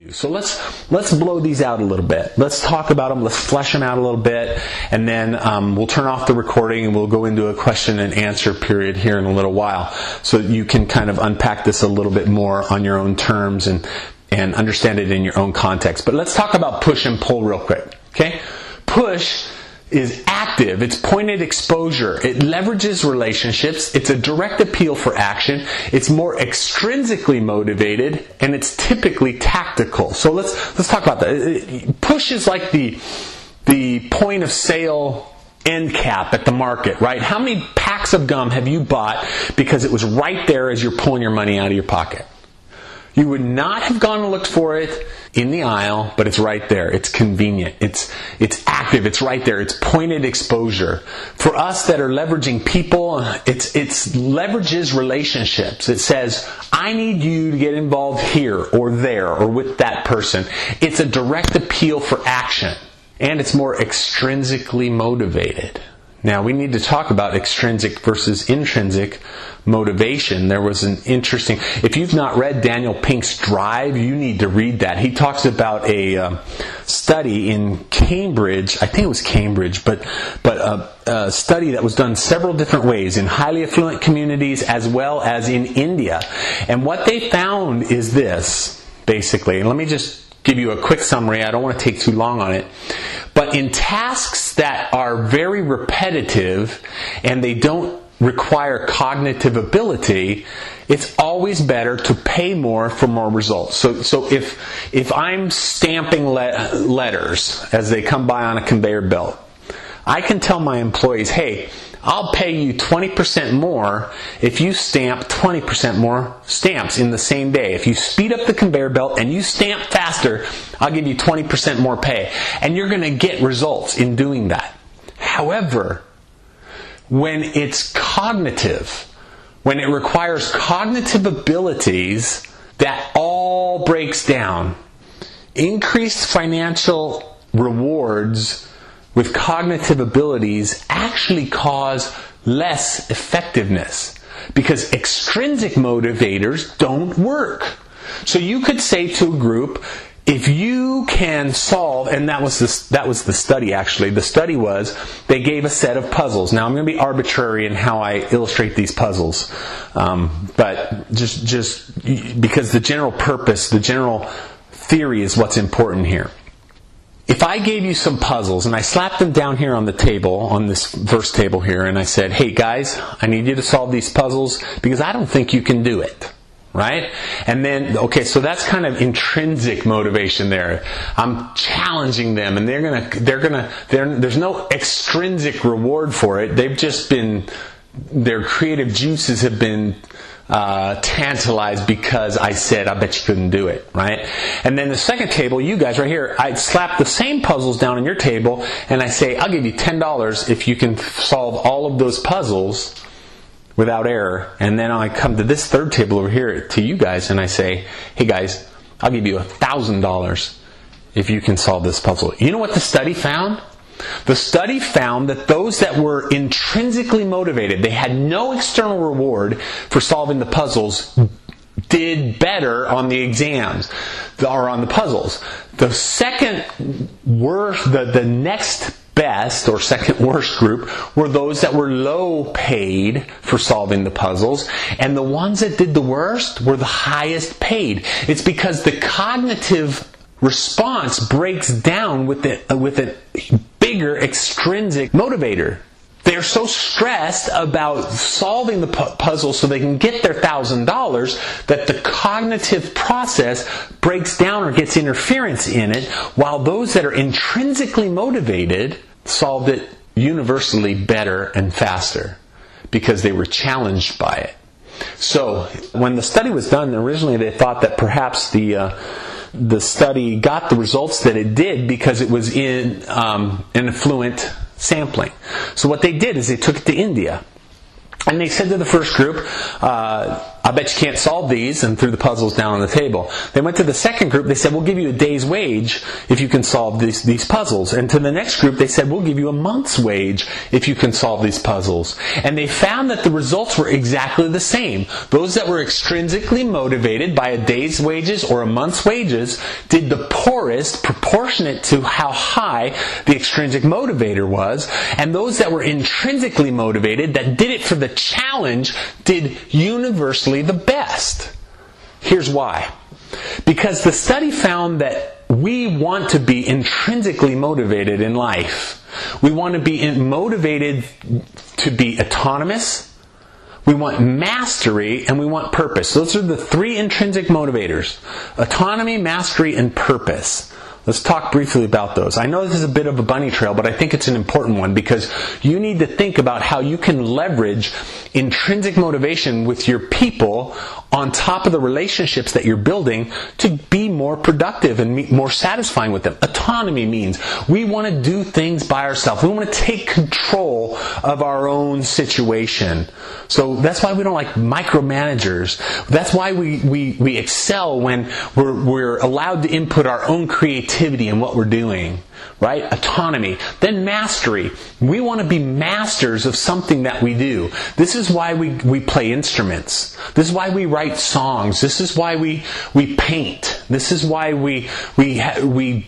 So let's blow these out a little bit. Let's talk about them. Let's flesh them out a little bit, and then we'll turn off the recording and we'll go into a question and answer period here in a little while, so you can kind of unpack this a little bit more on your own terms and understand it in your own context. But let's talk about push and pull real quick. Okay, push is active. It's pointed exposure. It leverages relationships. It's a direct appeal for action. It's more extrinsically motivated, and it's typically tactical. So let's talk about that. Push is like the point of sale end cap at the market, right? How many packs of gum have you bought because it was right there as you're pulling your money out of your pocket? You would not have gone and looked for it in the aisle, but it's right there. It's convenient. It's active. It's right there. It's pointed exposure. For us that are leveraging people, it leverages relationships. It says, I need you to get involved here or there or with that person. It's a direct appeal for action. And it's more extrinsically motivated. Now, we need to talk about extrinsic versus intrinsic motivation. There was an interesting... If you've not read Daniel Pink's Drive, you need to read that. He talks about a study in Cambridge. I think it was Cambridge, but a study that was done several different ways in highly affluent communities as well as in India. And what they found is this, basically. And let me just give you a quick summary. I don't want to take too long on it. But in tasks that are very repetitive and they don't require cognitive ability, it's always better to pay more for more results. So if I'm stamping letters as they come by on a conveyor belt, I can tell my employees, hey, I'll pay you 20% more if you stamp 20% more stamps in the same day. If you speed up the conveyor belt and you stamp faster, I'll give you 20% more pay. And you're going to get results in doing that. However, when it's cognitive, when it requires cognitive abilities, that all breaks down. Increased financial rewards with cognitive abilities actually cause less effectiveness because extrinsic motivators don't work. So you could say to a group, if you can solve, and that was the study actually. The study was they gave a set of puzzles. Now I'm going to be arbitrary in how I illustrate these puzzles, but just because the general purpose, the general theory is what's important here. If I gave you some puzzles and I slapped them down here on the table, on this verse table here, and I said, hey guys, I need you to solve these puzzles because I don't think you can do it. Right? And then, okay, so that's kind of intrinsic motivation there. I'm challenging them and there's no extrinsic reward for it. They've just been, their creative juices have been tantalized because I said, I bet you couldn't do it, right? And then the second table, you guys right here, I'd slap the same puzzles down on your table and I say, I'll give you $10 if you can solve all of those puzzles without error. And then I come to this third table over here to you guys and I say, hey guys, I'll give you $1,000 if you can solve this puzzle. You know what the study found? The study found that those that were intrinsically motivated, they had no external reward for solving the puzzles, did better on the exams or on the puzzles. The second worst, the next best or second worst group were those that were low paid for solving the puzzles, and the ones that did the worst were the highest paid. It's because the cognitive response breaks down with a bigger extrinsic motivator. They're so stressed about solving the puzzle so they can get their $1,000 that the cognitive process breaks down or gets interference in it, while those that are intrinsically motivated solved it universally better and faster because they were challenged by it. So when the study was done, originally they thought that perhaps the study got the results that it did because it was in an affluent sampling. So what they did is they took it to India. And they said to the first group, I bet you can't solve these, and threw the puzzles down on the table. They went to the second group. They said, we'll give you a day's wage if you can solve these puzzles. And to the next group, they said, we'll give you a month's wage if you can solve these puzzles. And they found that the results were exactly the same. Those that were extrinsically motivated by a day's wages or a month's wages did the poorest, proportionate to how high the extrinsic motivator was. And those that were intrinsically motivated, that did it for the challenge, did universally the best. Here's why. Because the study found that we want to be intrinsically motivated in life. We want to be motivated to be autonomous. We want mastery, and we want purpose. Those are the three intrinsic motivators. Autonomy, mastery, and purpose. Let's talk briefly about those. I know this is a bit of a bunny trail, but I think it's an important one because you need to think about how you can leverage intrinsic motivation with your people on top of the relationships that you're building to be more productive and more satisfying with them. Autonomy means we want to do things by ourselves. We want to take control of our own situation. So that's why we don't like micromanagers. That's why we excel when we're allowed to input our own creativity in what we're doing. Right? Autonomy. Then mastery. We want to be masters of something that we do. This is why we play instruments. This is why we write songs. This is why we paint. This is why we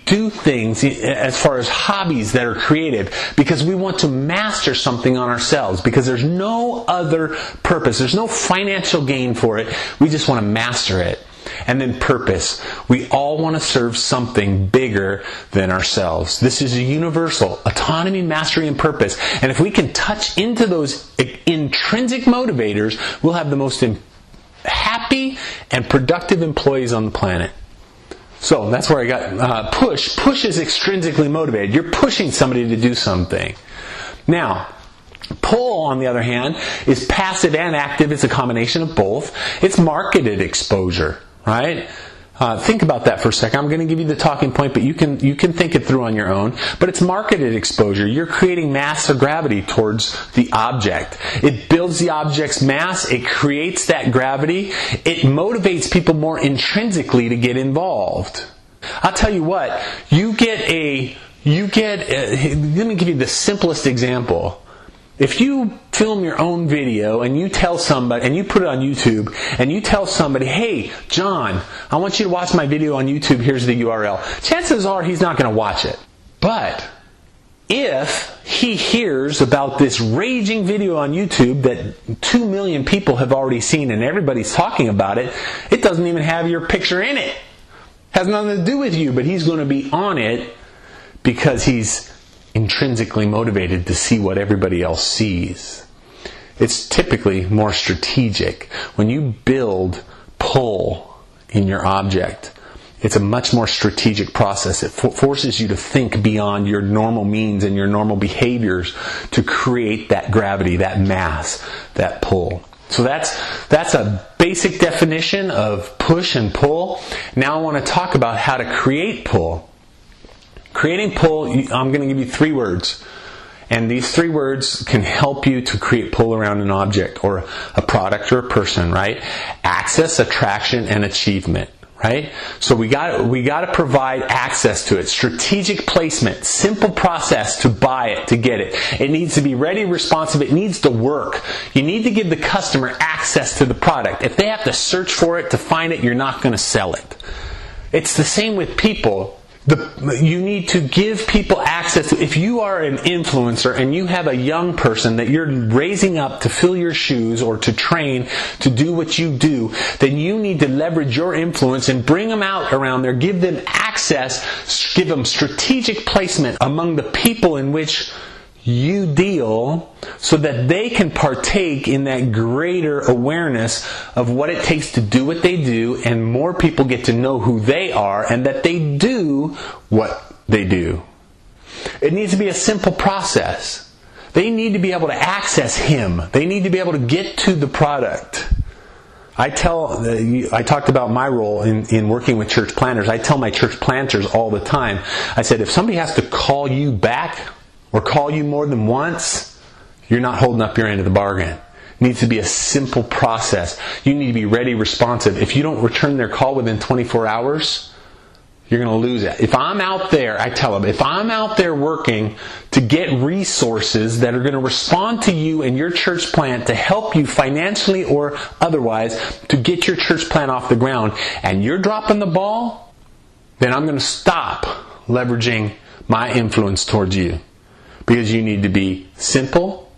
do things as far as hobbies that are creative, because we want to master something on ourselves, because there's no other purpose. There's no financial gain for it. We just want to master it. And then purpose. We all want to serve something bigger than ourselves. This is a universal. Autonomy, mastery, and purpose. And if we can touch into those intrinsic motivators, we'll have the most happy and productive employees on the planet. So that's where I got push. Push is extrinsically motivated. You're pushing somebody to do something. Now, pull, on the other hand, is passive and active. It's a combination of both. It's marketed exposure. Right? Think about that for a second. I'm going to give you the talking point, but you can think it through on your own. But it's marketed exposure. You're creating mass or gravity towards the object. It builds the object's mass. It creates that gravity. It motivates people more intrinsically to get involved. I'll tell you what. Let me give you the simplest example. If you film your own video and you tell somebody, and you put it on YouTube, and you tell somebody, hey, John, I want you to watch my video on YouTube, here's the URL. Chances are he's not going to watch it. But if he hears about this raging video on YouTube that 2 million people have already seen and everybody's talking about it, it doesn't even have your picture in it. It has nothing to do with you, but he's going to be on it because he's intrinsically motivated to see what everybody else sees. It's typically more strategic. When you build pull in your object, it's a much more strategic process. It forces you to think beyond your normal means and your normal behaviors to create that gravity, that mass, that pull. So that's a basic definition of push and pull. Now I want to talk about how to create pull. Creating pull, I'm going to give you 3 words. And these 3 words can help you to create pull around an object or a product or a person, right? Access, attraction, and achievement, right? So we got to provide access to it. Strategic placement, simple process to buy it, to get it. It needs to be ready, responsive. It needs to work. You need to give the customer access to the product. If they have to search for it to find it, you're not going to sell it. It's the same with people. You need to give people access to. If you are an influencer and you have a young person that you're raising up to fill your shoes or to train to do what you do, then you need to leverage your influence and bring them out around there. Give them access. Give them strategic placement among the people in which you deal so that they can partake in that greater awareness of what it takes to do what they do, and more people get to know who they are and that they do what they do. It needs to be a simple process. They need to be able to access Him. They need to be able to get to the product. I talked about my role in working with church planters. I tell my church planters all the time, I said, if somebody has to call you back or call you more than once, you're not holding up your end of the bargain. needs to be a simple process. You need to be ready, responsive. If you don't return their call within 24 hours, you're going to lose it. If I'm out there, I tell them, if I'm out there working to get resources that are going to respond to you and your church plant to help you financially or otherwise to get your church plant off the ground, and you're dropping the ball, then I'm going to stop leveraging my influence towards you. Because you need to be simple,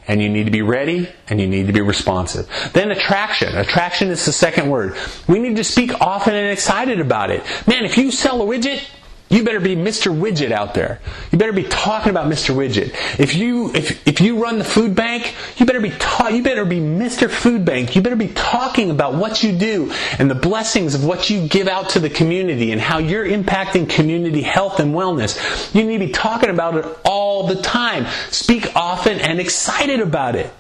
and you need to be ready, and you need to be responsive. Then attraction. Attraction is the second word. We need to speak often and excited about it. Man, if you sell a widget, you better be Mr. Widget out there. You better be talking about Mr. Widget. If you run the food bank, you better be Mr. Food Bank. You better be talking about what you do and the blessings of what you give out to the community and how you're impacting community health and wellness. You need to be talking about it all the time. Speak often and excited about it.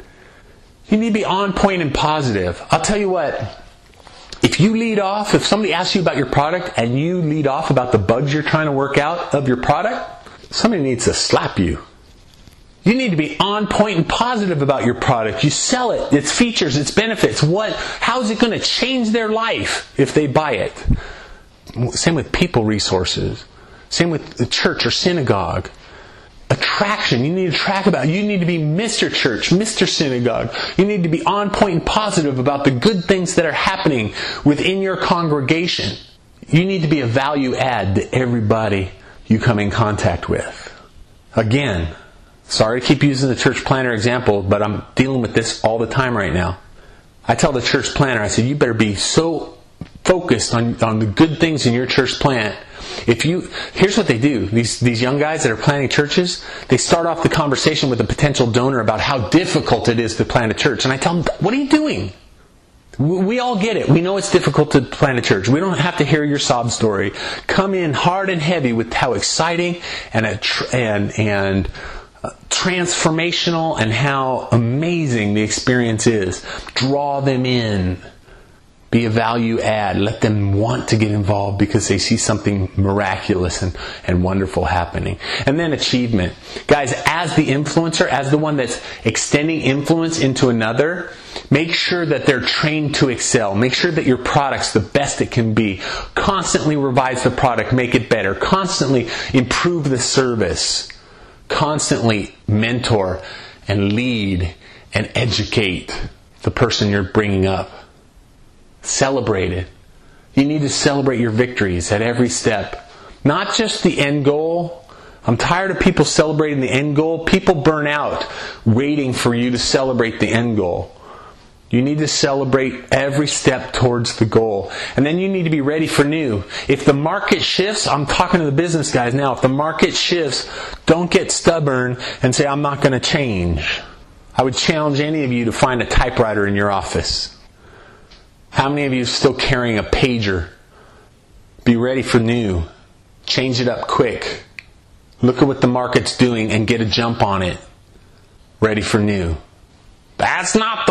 You need to be on point and positive. I'll tell you what. If somebody asks you about your product and you lead off about the bugs you're trying to work out of your product, somebody needs to slap you. You need to be on point and positive about your product. You sell it, its features, its benefits. How's it going to change their life if they buy it? Same with people resources. Same with the church or synagogue. Attraction. You need to track about. You need to be Mr. Church, Mr. Synagogue. You need to be on point and positive about the good things that are happening within your congregation. You need to be a value add to everybody you come in contact with. Again, sorry to keep using the church planner example, but I'm dealing with this all the time right now. I tell the church planner, I said, you better be so focused on the good things in your church plant. Here's what they do. These young guys that are planting churches, they start off the conversation with a potential donor about how difficult it is to plant a church. And I tell them, what are you doing? We all get it. We know it's difficult to plant a church. We don't have to hear your sob story. Come in hard and heavy with how exciting and transformational and how amazing the experience is. Draw them in. Be a value add. Let them want to get involved because they see something miraculous and wonderful happening. And then achievement. Guys, as the influencer, as the one that's extending influence into another, make sure that they're trained to excel. Make sure that your product's the best it can be. Constantly revise the product, make it better. Constantly improve the service. Constantly mentor and lead and educate the person you're bringing up. Celebrate it. You need to celebrate your victories at every step. Not just the end goal. I'm tired of people celebrating the end goal. People burn out waiting for you to celebrate the end goal. You need to celebrate every step towards the goal. And then you need to be ready for new. If the market shifts, I'm talking to the business guys now, if the market shifts, don't get stubborn and say, I'm not going to change. I would challenge any of you to find a typewriter in your office. How many of you are still carrying a pager? Be ready for new. Change it up quick. Look at what the market's doing and get a jump on it. Ready for new.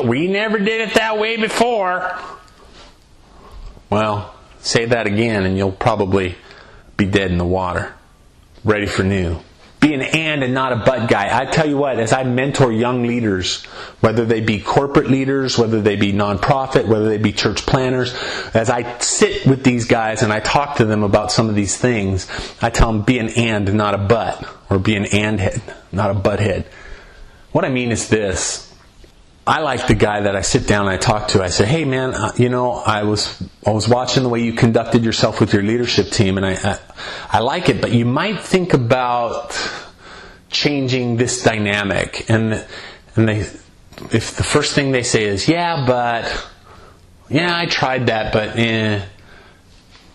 We never did it that way before. Well, say that again and you'll probably be dead in the water. Ready for new. Be an and not a but guy. I tell you what, as I mentor young leaders, whether they be corporate leaders, whether they be nonprofit, whether they be church planners, as I sit with these guys and I talk to them about some of these things, I tell them be an and not a but, or be an and head, not a but head. What I mean is this. I like the guy that I sit down and I talk to. I say, hey man, I was watching the way you conducted yourself with your leadership team, and I like it, but you might think about changing this dynamic. And if the first thing they say is, yeah, I tried that, but it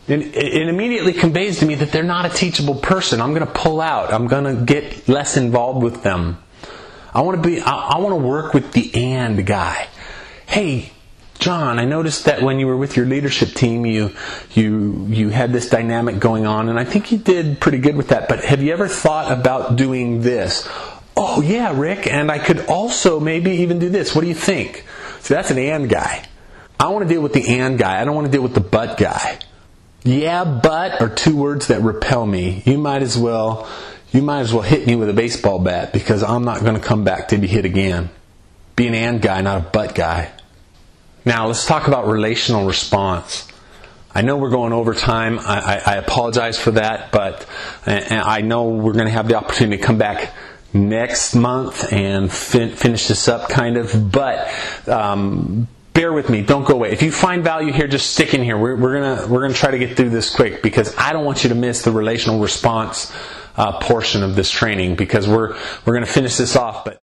immediately conveys to me that they're not a teachable person. I'm going to pull out. I'm going to get less involved with them. I want to work with the and guy. Hey, John, I noticed that when you were with your leadership team, you had this dynamic going on, and I think you did pretty good with that. But have you ever thought about doing this? Oh yeah, Rick, and I could also maybe even do this. What do you think? So that's an and guy. I want to deal with the and guy. I don't want to deal with the but guy. Yeah, but are two words that repel me. You might as well hit me with a baseball bat because I'm not going to come back to be hit again. be an and guy, not a but guy. Now let's talk about relational response. I know we're going over time. I apologize for that, but I know we're going to have the opportunity to come back next month and finish this up kind of, but bear with me, don't go away. If you find value here, just stick in here. We're gonna try to get through this quick, because I don't want you to miss the relational response portion of this training, because we're gonna finish this off. But